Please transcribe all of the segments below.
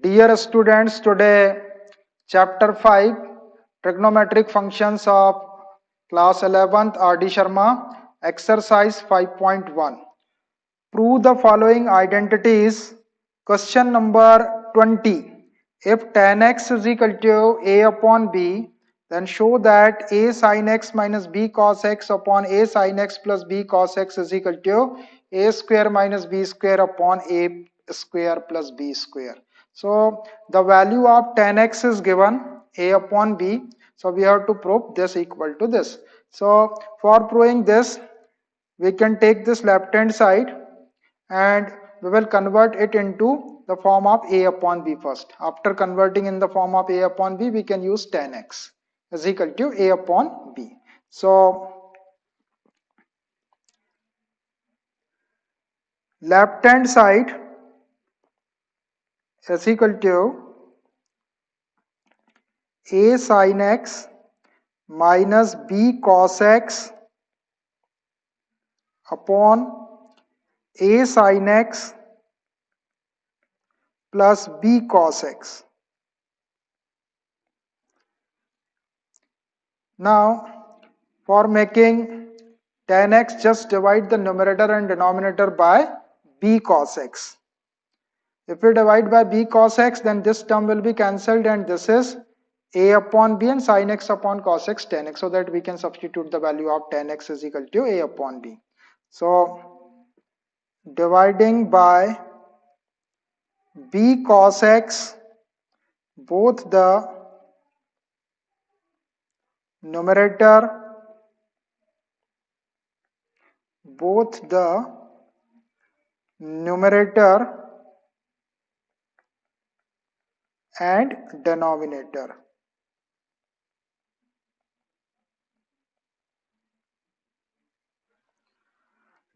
Dear students, today chapter 5 trigonometric functions of class 11th R.D. Sharma exercise 5.1. Prove the following identities. Question number 20. If tan x is equal to a upon b, then show that a sin x minus b cos x upon a sin x plus b cos x is equal to a square minus b square upon a square plus b square. So the value of tan x is given a upon b. So we have to prove this equal to this. So for proving this, we can take this left hand side and we will convert it into the form of a upon b first. After converting in the form of a upon b, we can use tan x is equal to a upon b. So left hand side is equal to a sin x minus b cos x upon a sin x plus b cos x. Now for making tan x, just divide the numerator and denominator by b cos x. If we divide by b cos x, then this term will be cancelled and this is a upon b and sin x upon cos x tan x, so that we can substitute the value of tan x is equal to a upon b. So dividing by b cos x, both the numerator and denominator.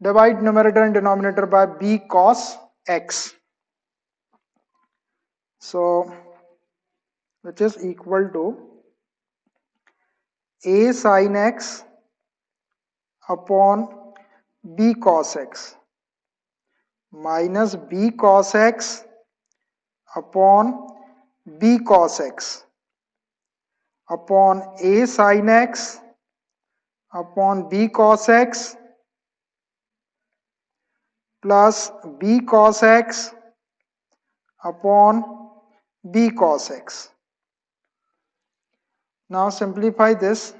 Divide numerator and denominator by b cos x. So which is equal to a sin x upon b cos x minus b cos x upon b cos x upon a sin x upon b cos x plus b cos x upon b cos x. Now simplify this.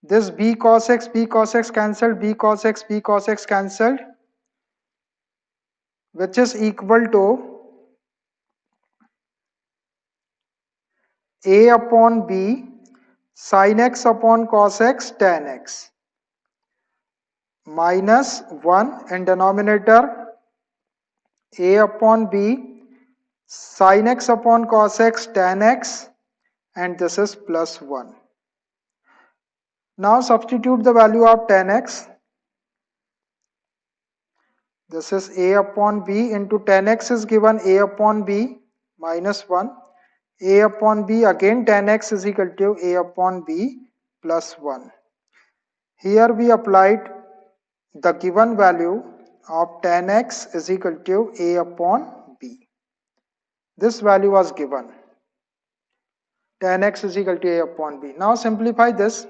This b cos x cancelled, b cos x cancelled, which is equal to a upon b sin x upon cos x tan x minus 1 in denominator a upon b sin x upon cos x tan x, and this is plus 1. Now substitute the value of tan x. This is a upon b into tan x is given a upon b minus 1. A upon b, again tan x is equal to a upon b plus 1. Here we applied the given value of tan x is equal to a upon b. This value was given. Tan x is equal to a upon b. Now simplify this.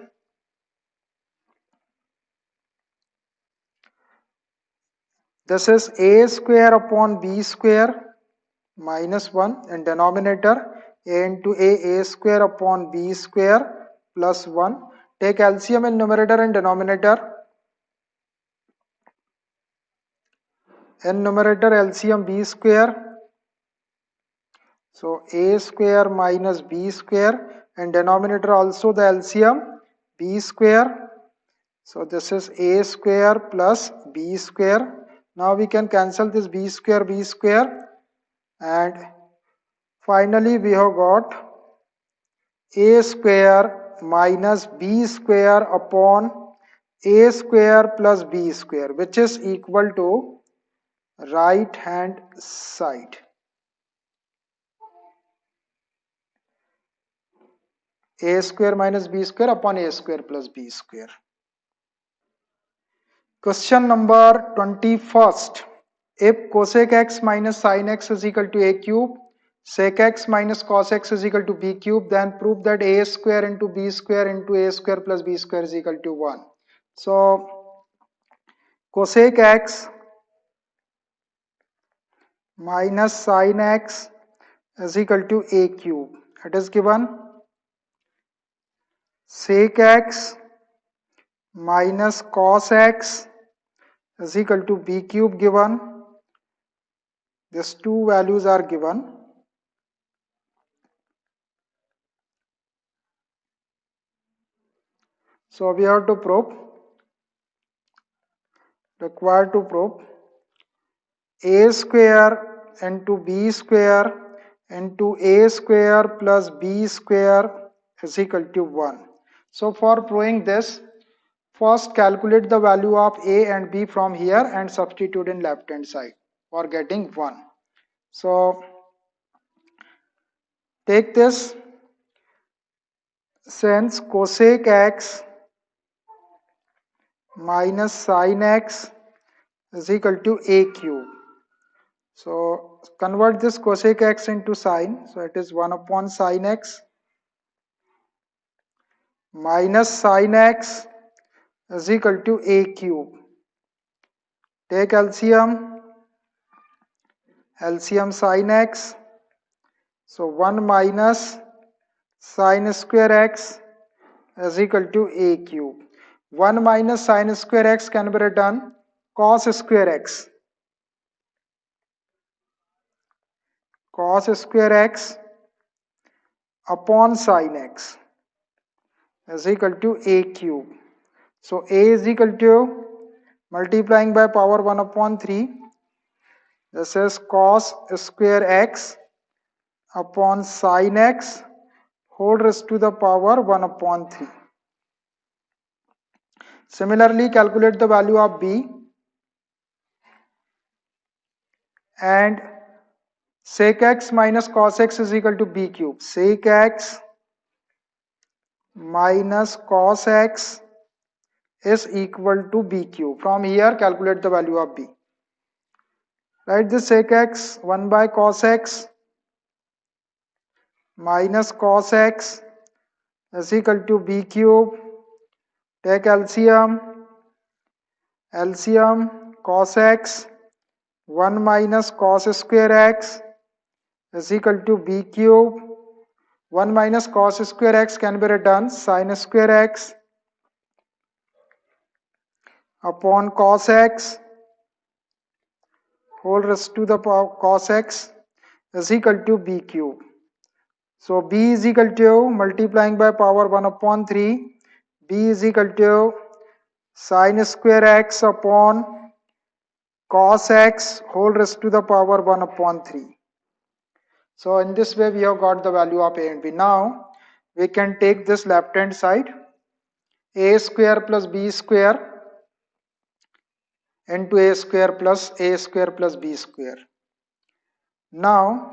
This is a square upon b square minus 1 in denominator, a into a square upon b square plus 1. Take LCM in numerator and denominator. In numerator LCM b square. So a square minus b square, and denominator also the LCM b square. So this is a square plus b square. Now we can cancel this b square, and finally we have got a square minus b square upon a square plus b square, which is equal to right hand side. A square minus b square upon a square plus b square. Question number 21st. If cosec x minus sin x is equal to a cube, sec x minus cos x is equal to b cube, then prove that a square into b square into a square plus b square is equal to 1. So cosec x minus sin x is equal to a cube. It is given sec x minus cos x is equal to b cube given. These two values are given. So we have to prove, required to prove a square into b square into a square plus b square is equal to 1. So for proving this, first calculate the value of a and b from here and substitute in left hand side for getting 1. So take this, since cosec x minus sin x is equal to a cube. So convert this cosec x into sine. So it is 1 upon sin x minus sin x is equal to a cube. Take LCM, LCM sin x. So 1 minus sin square x is equal to a cube. 1 minus sin square x can be written cos square x. Cos square x upon sin x is equal to a cube. So a is equal to, multiplying by power 1 upon 3, this is cos square x upon sin x whole raised to the power 1 upon 3. Similarly, calculate the value of b, and sec x minus cos x is equal to b cube. Sec x minus cos x is equal to b cube. From here, calculate the value of b. Write this sec x 1 by cos x minus cos x is equal to b cube. Take LCM, LCM cos x 1 minus cos square x is equal to b cube. 1 minus cos square x can be written sin square x upon cos x whole raised to the power cos x is equal to b cube. So b is equal to, multiplying by power 1 upon 3, b is equal to sin square x upon cos x whole raised to the power 1 upon 3. So in this way we have got the value of a and b. Now we can take this left hand side, a square plus b square into a square plus b square. Now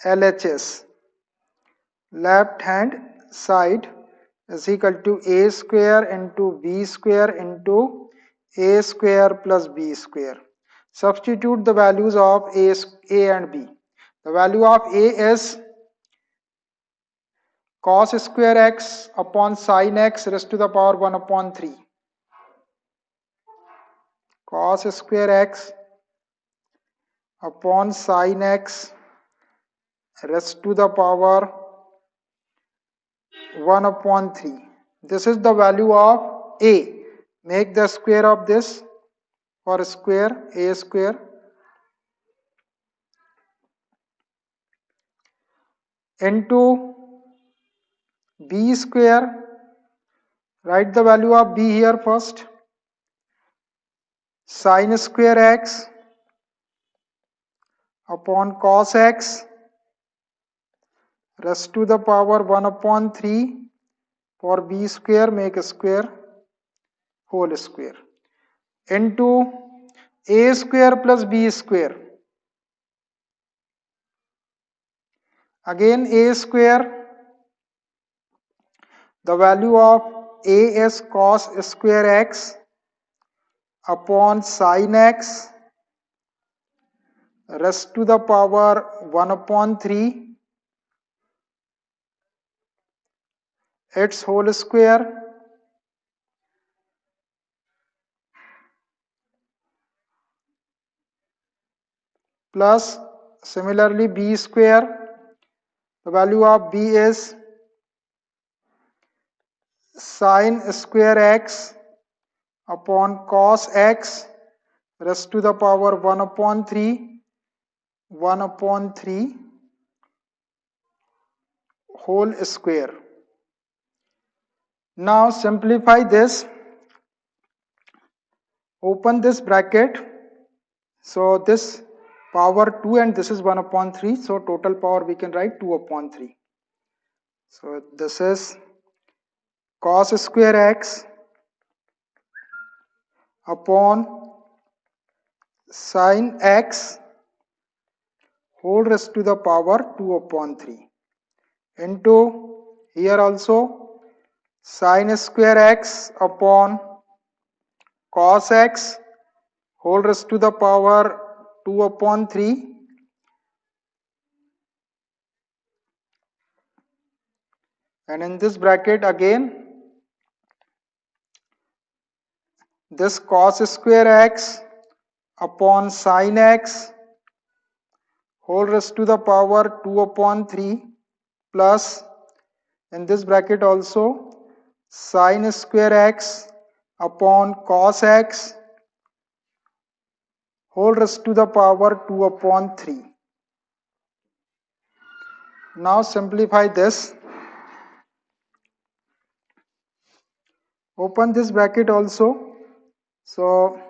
LHS, left hand side is equal to a square into b square into a square plus b square. Substitute the values of a and b. The value of a is cos square x upon sin x raised to the power 1 upon 3. Cos square x upon sin x raised to the power 1 upon 3. This is the value of a. Make the square of this for square, a square, into b square. Write the value of b here first. Sin square x upon cos x raised to the power 1 upon 3. For b square, make a square, whole square, into a square plus b square. Again a square, the value of a is cos square x upon sin x raised to the power 1 upon 3 its whole square plus similarly b square. The value of b is sin square x upon cos x raised to the power 1 upon 3 whole square. Now simplify this, open this bracket. So this power 2 and this is 1 upon 3, so total power we can write 2 upon 3. So this is cos square x upon sin x whole raised to the power 2 upon 3 into here also sin square x upon cos x whole raised to the power 2 upon 3 and in this bracket again this cos square x upon sin x whole raised to the power 2 upon 3 plus in this bracket also sin square x upon cos x whole raised to the power 2 upon 3. Now simplify this. Open this bracket also. So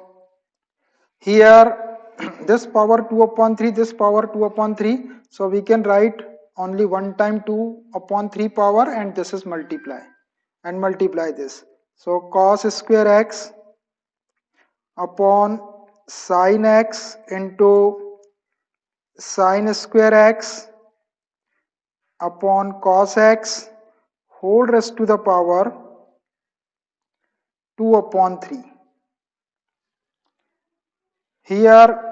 here this power 2 upon 3, this power 2 upon 3. So we can write only one time 2 upon 3 power and this is multiply and multiply this. So cos square x upon sin x into sin square x upon cos x whole raised to the power 2 upon 3. Here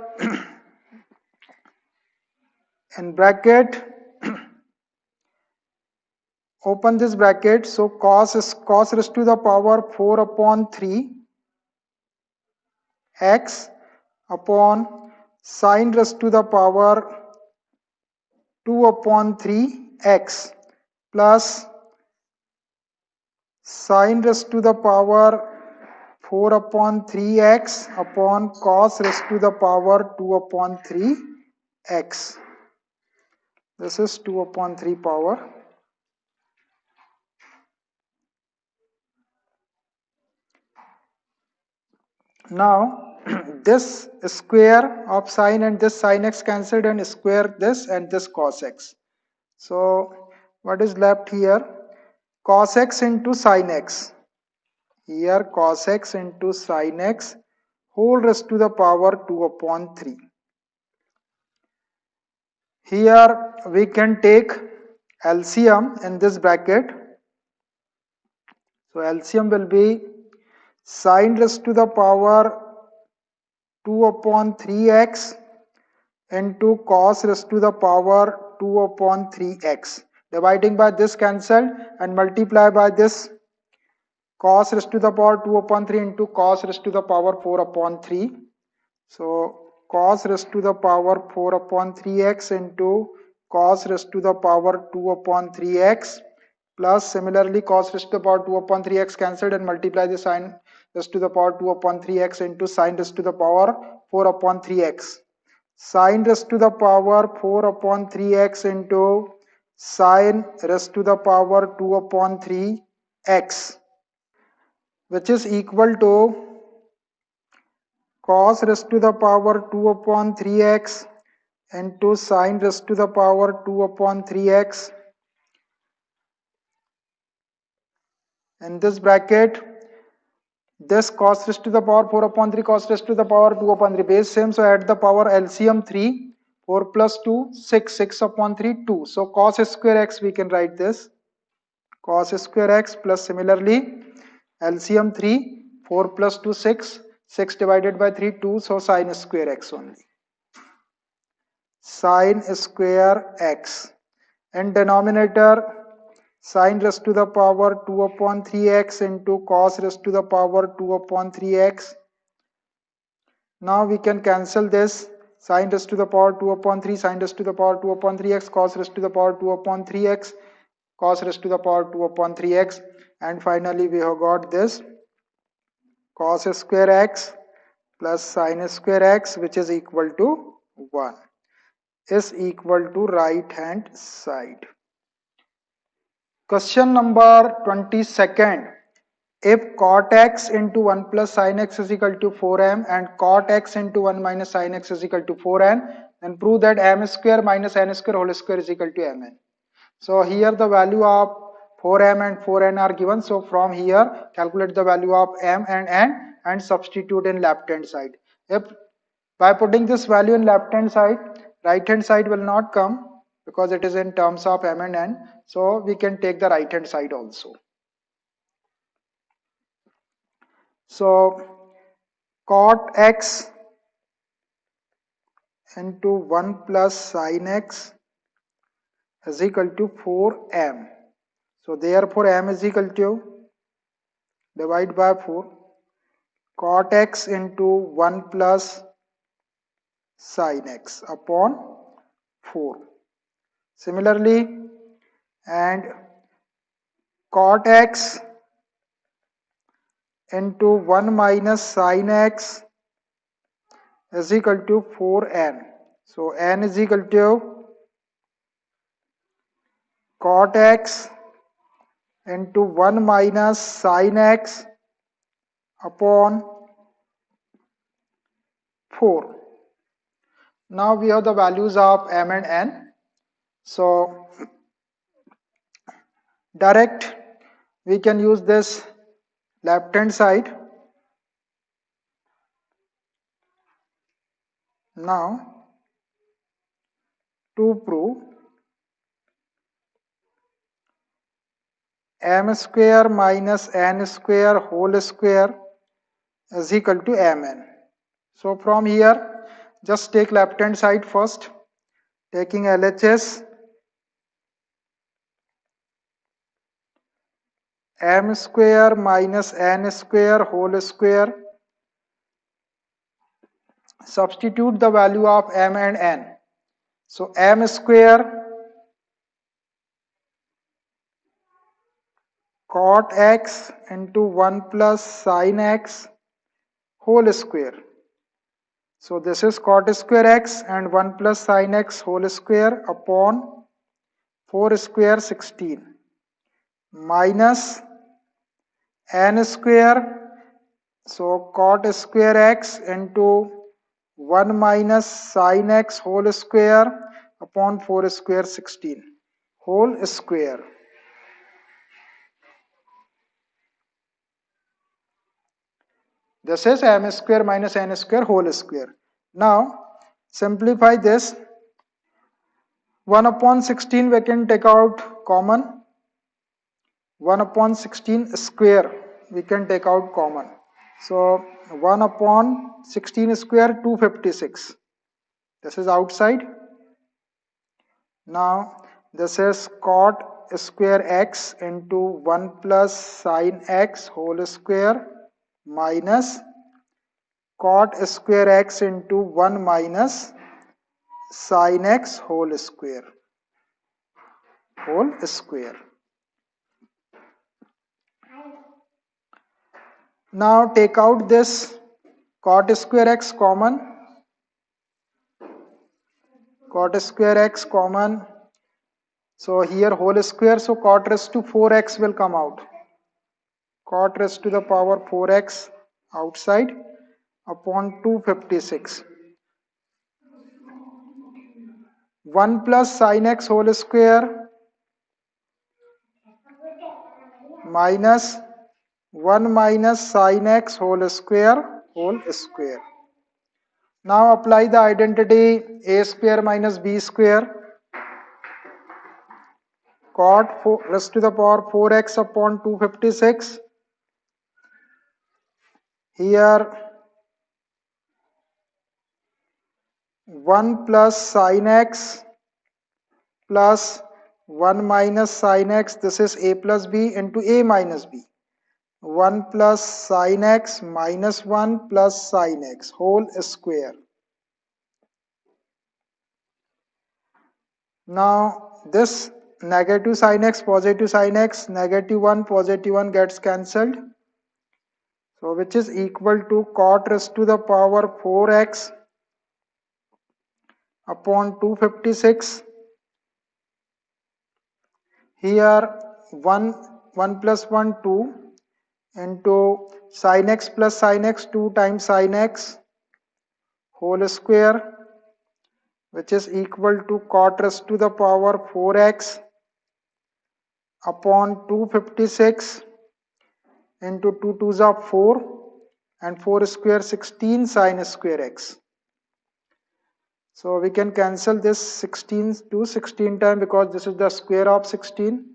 in bracket open this bracket, so cos raised to the power 4 upon 3 x upon sin raised to the power 2 upon 3 x plus sin raised to the power 4 upon 3 x upon cos raised to the power 2 upon 3 x. This is 2 upon 3 power. Now this square of sin and this sin x cancelled and square this and this cos x. So what is left here? Cos x into sin x. Here cos x into sin x whole raised to the power 2 upon 3. Here we can take LCM in this bracket. So LCM will be sin raised to the power 2 upon 3x into cos raised to the power 2 upon 3x. Dividing by this cancelled and multiply by this cos raised to the power 2 upon 3 into cos raised to the power 4 upon 3. So cos raised to the power 4 upon 3x into cos raised to the power 2 upon 3x plus similarly cos raised to the power 2 upon 3x cancelled and multiply the sin raised to the power 2 upon 3x into sin raised to the power 4 upon 3x. Sin raised to the power 4 upon 3x into sin raised to the power 2 upon 3x, which is equal to cos raised to the power 2 upon 3x into sin raised to the power 2 upon 3x. In this bracket, this cos raised to the power 4 upon 3, cos raised to the power 2 upon 3, base same, so add the power LCM 3, 4 plus 2, 6, 6 upon 3, 2. So cos square x we can write this, cos square x plus similarly LCM 3, 4 plus 2, 6, 6 divided by 3, 2, so sin square x only. sine square x, and denominator sine raised to the power 2 upon 3x into cos raised to the power 2 upon 3x. Now we can cancel this. Sine raised to the power 2 upon 3, sine raised to the power 2 upon 3x, cos raised to the power 2 upon 3x, cos raised to the power 2 upon 3x, and finally we have got this cos square x plus sine square x, which is equal to 1, is equal to right hand side. Question number 22nd. If cot x into 1 plus sin x is equal to 4m and cot x into 1 minus sin x is equal to 4n, then prove that m square minus n square whole square is equal to mn. So here the value of 4m and 4n are given. So from here calculate the value of m and n and substitute in left hand side. If by putting this value in left hand side, right hand side will not come because it is in terms of m and n. So we can take the right hand side also. So cot x into 1 plus sin x is equal to 4m. So therefore m is equal to, divide by 4, cot x into 1 plus sin x upon 4. Similarly, and cot x into 1 minus sin x is equal to 4n. So n is equal to cot x into 1 minus sin x upon 4. Now we have the values of m and n. So direct we can use this left hand side. Now to prove m square minus n square whole square is equal to mn. So from here just take left hand side first, taking LHS, m square minus n square whole square, substitute the value of m and n. So m square cot x into 1 plus sin x whole square. So this is cot square x and 1 plus sin x whole square upon 4 square 16 minus n square. So cot square x into 1 minus sin x whole square upon 4 square 16 whole square. This is m square minus n square whole square. Now simplify this. 1 upon 16 we can take out common. 1 upon 16 square we can take out common. So 1 upon 16 square 256. This is outside. Now this is cot square x into 1 plus sin x whole square minus cot square x into 1 minus sin x whole square. Now take out this cot square x common. Cot square x common. So here whole square, so cot raised to 4x will come out. Cot raised to the power 4x outside upon 256. 1 plus sin x whole square minus 1 minus sin x whole square Now apply the identity a square minus b square. Cot raised to the power 4x upon 256. Here 1 plus sin x plus 1 minus sin x, this is a plus b into a minus b. 1 plus sin x minus 1 plus sin x whole square. Now this negative sin x, positive sin x, negative 1, positive 1 gets cancelled. So which is equal to cot raised to the power 4x upon 256. Here 1 plus 1 2 into sin x plus sin x 2 times sin x whole square, which is equal to cot raised to the power 4x upon 256 into 2 2s are 4 and 4 square 16 sin square x. So we can cancel this 16 to 16 time because this is the square of 16.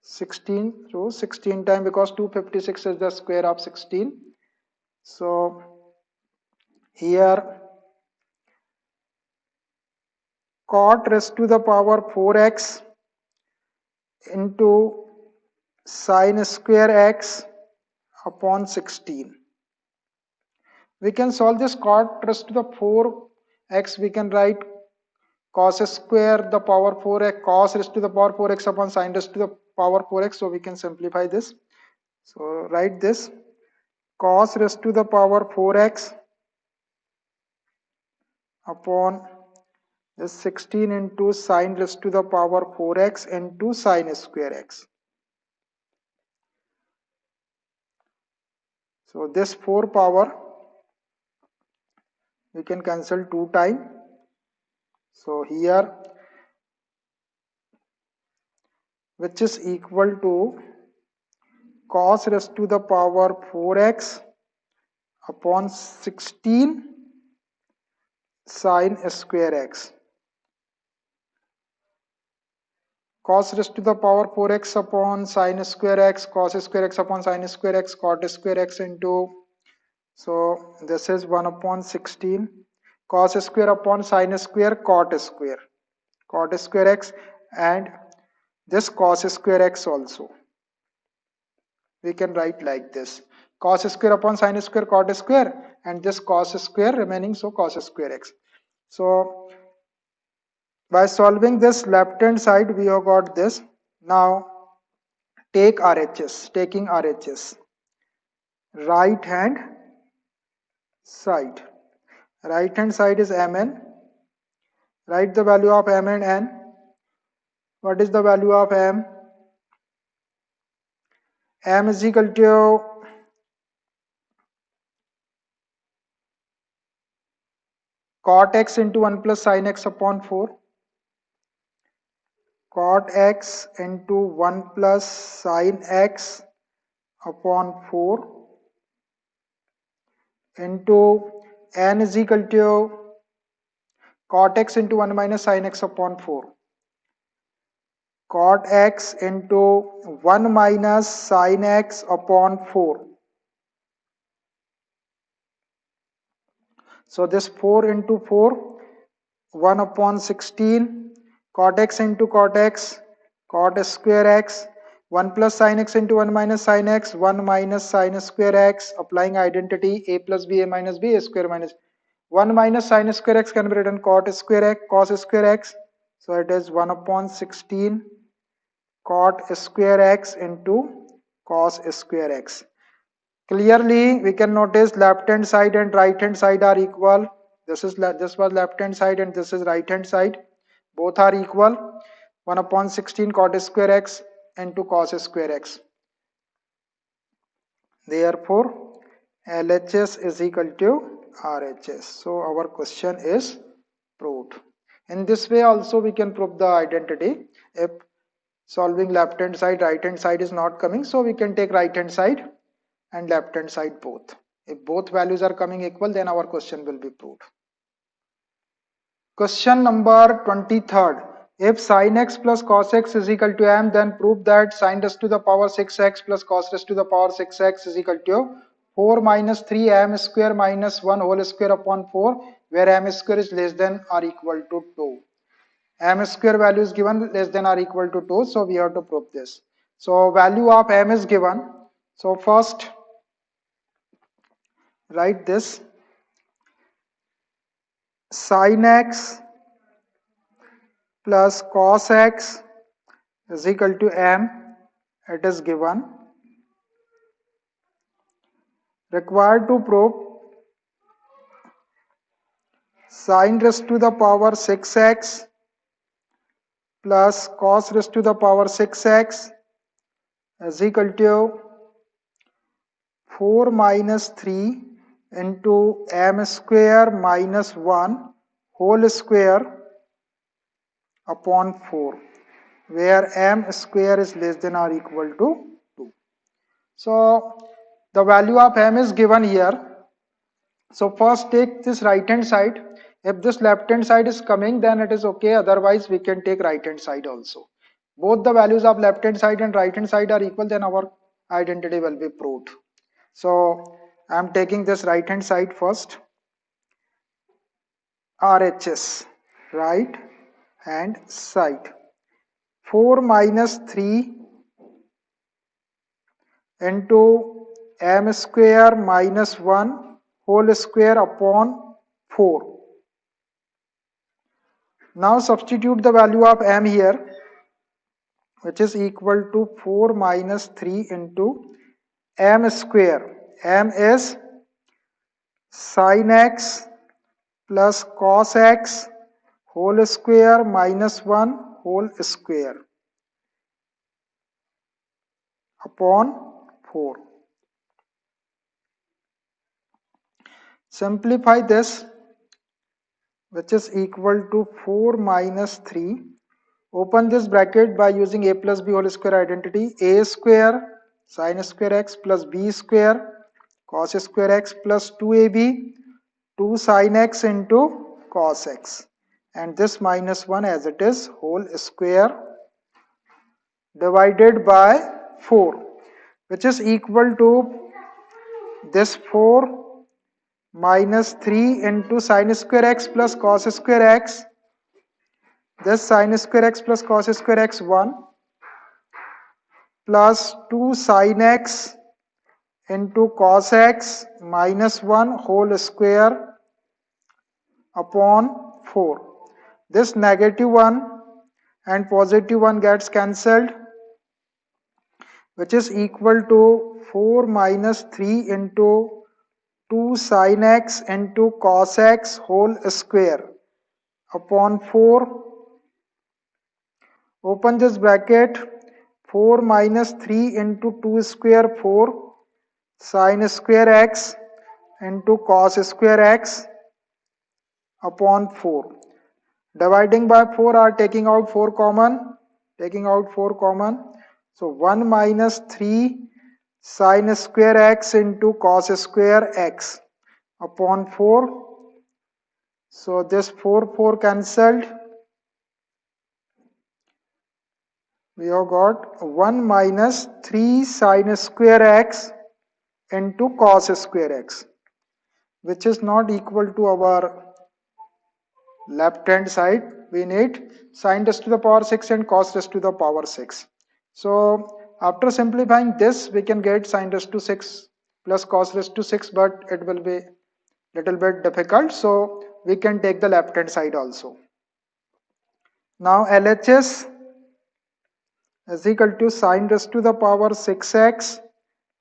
16 so 16 time because 256 is the square of 16. So here cot raised to the power 4x into sin square x upon 16. We can solve this cot raised to the 4x. We can write cos square the power 4x, cos raised to the power 4x upon sin raised to the power 4x. So we can simplify this. So write this cos raised to the power 4x upon this 16 into sin raised to the power 4x into sin square x. So this 4 power we can cancel 2 times. So here which is equal to cos raised to the power 4x upon 16 sin square x. Cos raised to the power 4x upon sin square x, cos square x upon sin square x, cot square x into, so this is 1 upon 16 cos square upon sin square cot square x, and this cos square x also we can write like this cos square upon sin square cot square and this cos square remaining, so cos square x. So by solving this left hand side we have got this. Now take RHS, taking RHS, right hand side is mn. Write the value of m and n. What is the value of m? M is equal to cot x into 1 plus sin x upon 4, cot x into 1 plus sin x upon 4 into n is equal to cot x into 1 minus sin x upon 4, cot x into 1 minus sin x upon 4. So this 4 into 4, 1 upon 16, cot x into cot x, cot square x, 1 plus sin x into 1 minus sin x, 1 minus sin square x, applying identity a plus b, a minus b, a square minus 1 minus sin square x can be written cot square x, cos square x. So it is 1 upon 16 cot square x into cos square x. Clearly we can notice left hand side and right hand side are equal. This was left hand side and this is right hand side. Both are equal. 1 upon 16 cot square x into cos square x. Therefore LHS is equal to RHS. So our question is proved. In this way also we can prove the identity. If solving left hand side, right hand side is not coming, so we can take right hand side and left hand side both. If both values are coming equal, then our question will be proved. Question number 23rd. If sin x plus cos x is equal to m, then prove that sin raised to the power 6x plus cos raised to the power 6x is equal to 4 minus 3 m square minus 1 whole square upon 4, where m square is less than or equal to 2. M square value is given less than or equal to 2, so we have to prove this. So value of m is given. So first write this: sin x plus cos x is equal to m. It is given. Required to prove sin raised to the power 6x plus cos raised to the power 6x is equal to 4 minus 3 into m square minus 1 whole square upon 4, where m square is less than or equal to 2. So the value of m is given here. So first take this right hand side. If this left hand side is coming, then it is okay. Otherwise we can take right hand side also. Both the values of left hand side and right hand side are equal, then our identity will be proved. So I am taking this right hand side first. RHS, right hand side. 4 minus 3 into m square minus 1 whole square upon 4. Now substitute the value of m here, which is equal to 4 minus 3 into m square. M is sin x plus cos x whole square minus 1 whole square upon 4. Simplify this, which is equal to 4 minus 3. Open this bracket by using a plus b whole square identity. A square sin square x plus b square cos square x plus 2ab 2 sin x into cos x, and this minus 1 as it is whole square divided by 4, which is equal to this 4 minus 3 into sin square x plus cos square x, this sin square x plus cos square x 1 plus 2 sin x into cos x minus 1 whole square upon 4. This negative 1 and positive 1 gets cancelled, which is equal to 4 minus 3 into 2 sin x into cos x whole square upon 4. Open this bracket. 4 minus 3 into 2 square 4 sin square x into cos square x upon 4. Dividing by 4 are taking out 4 common. So 1 minus 3 sin square x into cos square x upon 4. So this 4 cancelled. We have got 1 minus 3 sin square x into cos square x, which is not equal to our left hand side. We need sin raised to the power 6 and cos raised to the power 6. So after simplifying this, we can get sin raised to 6 plus cos raised to 6, but it will be little bit difficult, so we can take the left hand side also. Now LHS is equal to sin raised to the power 6x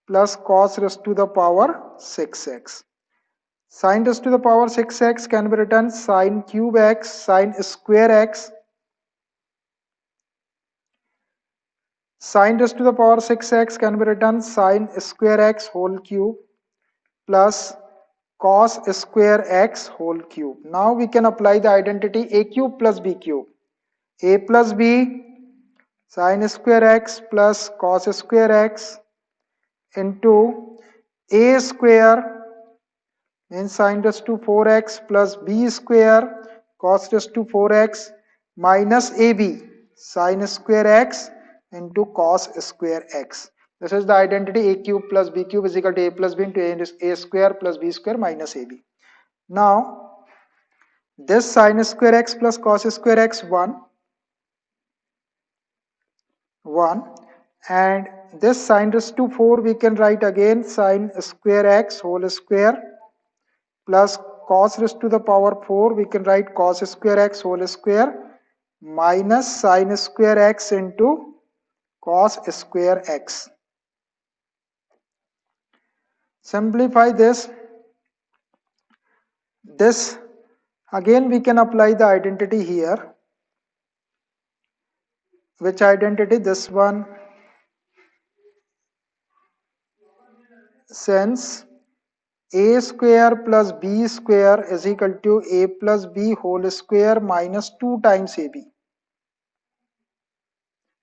plus cos raised to the power 6x. Sin raised to the power 6x can be written sin cube x sin square x. Sin raised to the power 6x can be written sin square x whole cube plus cos square x whole cube. Now we can apply the identity a cube plus b cube. A plus b sin square x plus cos square x into a square means sin raised to 4x plus b square cos raised to 4x minus ab sin square x into cos square x, This is the identity a cube plus b cube is equal to a plus b into a square plus b square minus ab. Now this sin square x plus cos square x 1 and this sin raised to 4 we can write again sin square x whole square plus cos raised to the power 4 we can write cos square x whole square minus sin square x into cos square x. Simplify this. This again we can apply the identity here. Which identity? This one, since a square plus b square is equal to a plus b whole square minus 2 times ab.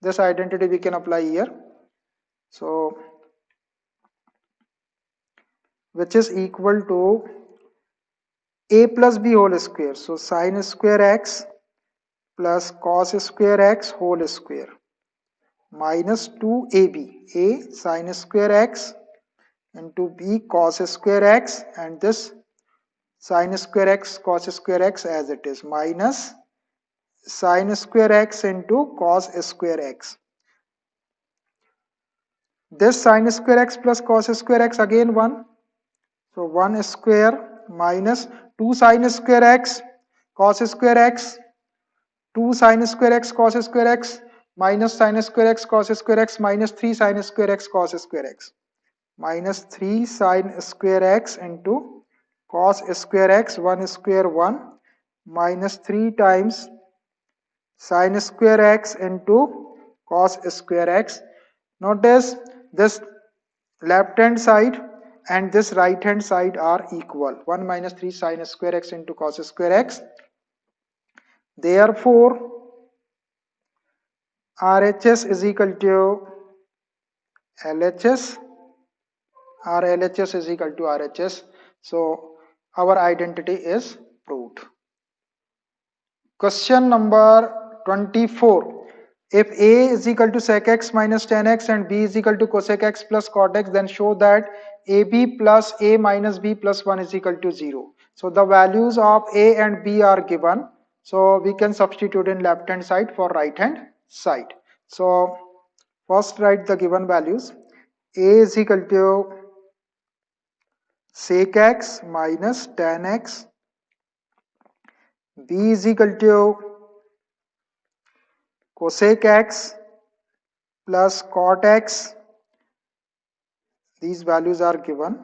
This identity we can apply here. So which is equal to a plus b whole square. So sin square x plus cos square x whole square minus 2ab. A sin square x into b cos square x and this sin square x cos square x as it is minus sin square x into cos square x. This sin square x plus cos square x again 1. So 1 square minus 2 sin square x cos square x, 2 sin square x cos square x minus sin square x cos square x minus 3 sin square x cos square x minus 3 sin square x into cos square x 1 square 1 minus 3 times sin square x into cos square x. Notice this left hand side and this right hand side are equal. 1 minus 3 sin square x into cos square x. Therefore RHS is equal to LHS or LHS is equal to RHS. So our identity is proved. Question number 24. If A is equal to sec x minus tan x and B is equal to cosec x plus cot x, then show that AB plus A minus B plus 1 is equal to 0. So the values of A and B are given. So we can substitute in left hand side for right hand side. So first write the given values. A is equal to sec x minus tan x. B is equal to cosec x plus cot x. These values are given.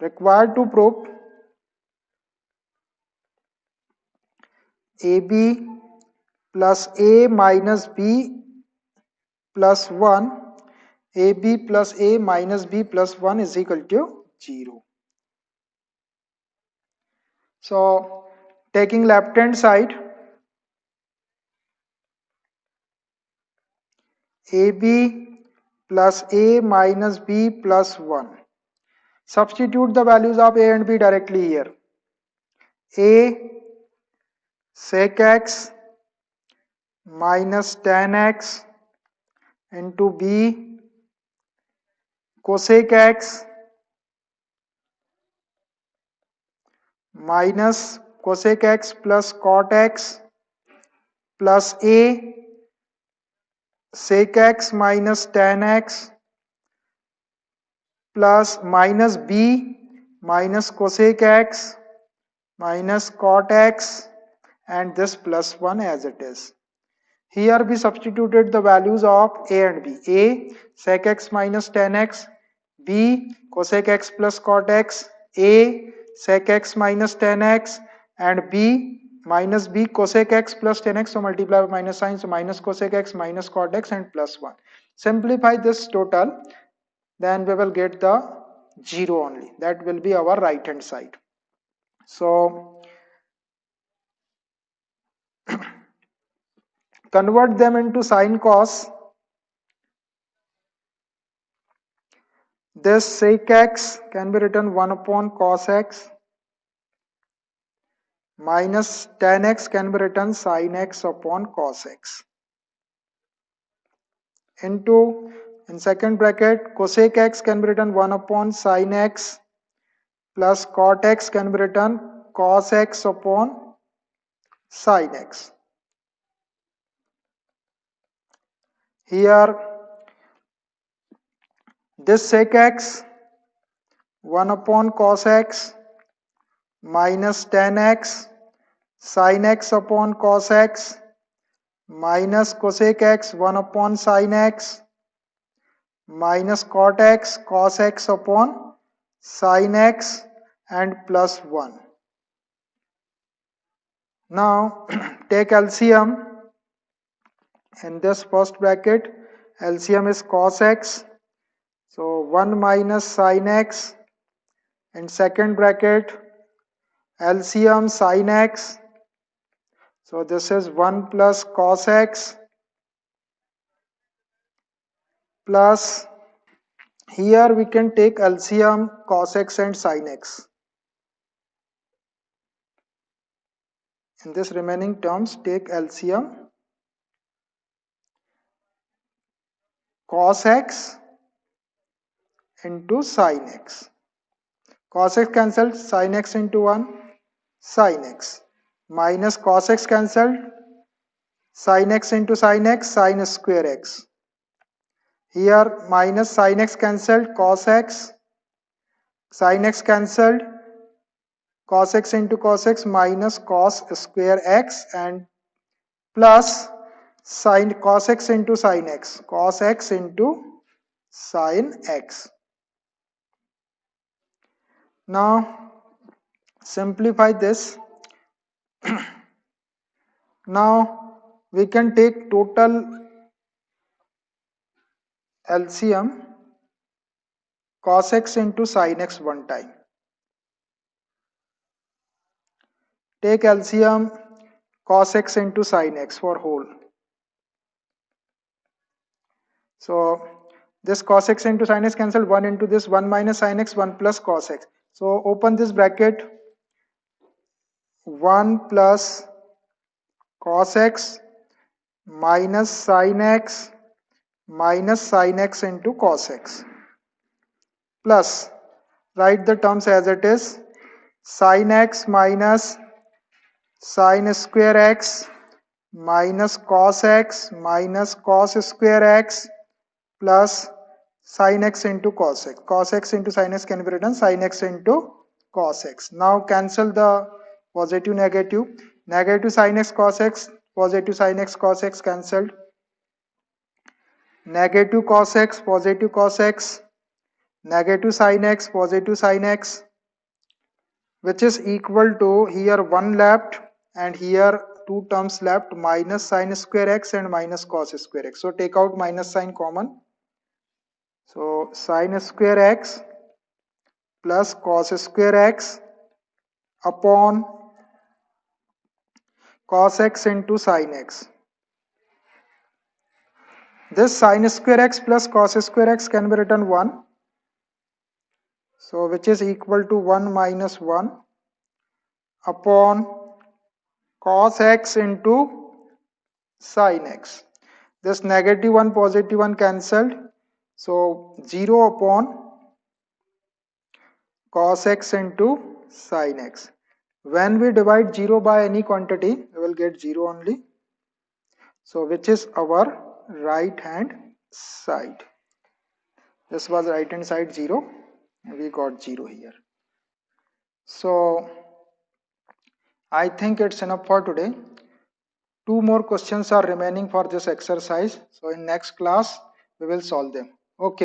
Required to prove AB plus A minus B plus 1, AB plus A minus B plus 1 is equal to 0. So taking left hand side, AB plus A minus B plus 1. Substitute the values of A and B directly here. A sec x minus tan x into B cosec x minus cosec x plus cot x plus A sec x minus tan x plus minus B minus cosec x minus cot x and this plus 1 as it is. Here we substituted the values of A and B. A sec x minus tan x, B cosec x plus cot x, A sec x minus tan x and B minus B cosec x plus tan x. So multiply by minus sign, so minus cosec x minus cot x and plus 1. Simplify this total, then we will get the 0 only. That will be our right hand side. So convert them into sine cos. This sec x can be written 1 upon cos x minus tan x can be written sin x upon cos x into, in second bracket, cosec x can be written 1 upon sin x plus cot x can be written cos x upon sin x. Here this sec x 1 upon cos x minus tan x sin x upon cos x minus cosec x 1 upon sin x minus cot x cos x upon sin x and plus 1. Now take LCM. In this first bracket, LCM is cos x. So 1 minus sin x. In second bracket, LCM sin x. So this is 1 plus cos x plus, here we can take LCM cos x and sin x. In this remaining terms, take LCM cos x into sin x. Cos x cancelled, sin x into 1, sin x. Minus cos x cancelled, sin x into sin x, sin square x. Here minus sin x cancelled, cos x, sin x cancelled, cos x into cos x minus cos square x and plus sin cos x into sin x, cos x into sin x. Now simplify this. Now we can take total LCM cos x into sin x one time. Take LCM cos x into sin x for whole. So this cos x into sin x cancelled, 1 into this, 1 minus sin x, 1 plus cos x. So open this bracket, 1 plus cos x minus sin x into cos x plus, write the terms as it is, sin x minus sin square x minus cos square x plus sin x into cos x. Cos x into sin x can be written sin x into cos x. Now cancel the positive negative. Negative sin x cos x, positive sin x cos x cancelled. Negative cos x, positive cos x, negative sin x, positive sin x, which is equal to, here 1 left and here 2 terms left, minus sin square x and minus cos square x. So take out minus sign common. So sin square x plus cos square x upon cos x into sin x. This sin square x plus cos square x can be written 1. So which is equal to 1 minus 1 upon cos x into sin x. This negative 1 positive 1 cancelled. So 0 upon cos x into sin x. When we divide 0 by any quantity, we will get 0 only. So which is our right hand side. This was right hand side 0 and we got 0 here. So I think it's enough for today. 2 more questions are remaining for this exercise. So in next class we will solve them. Okay.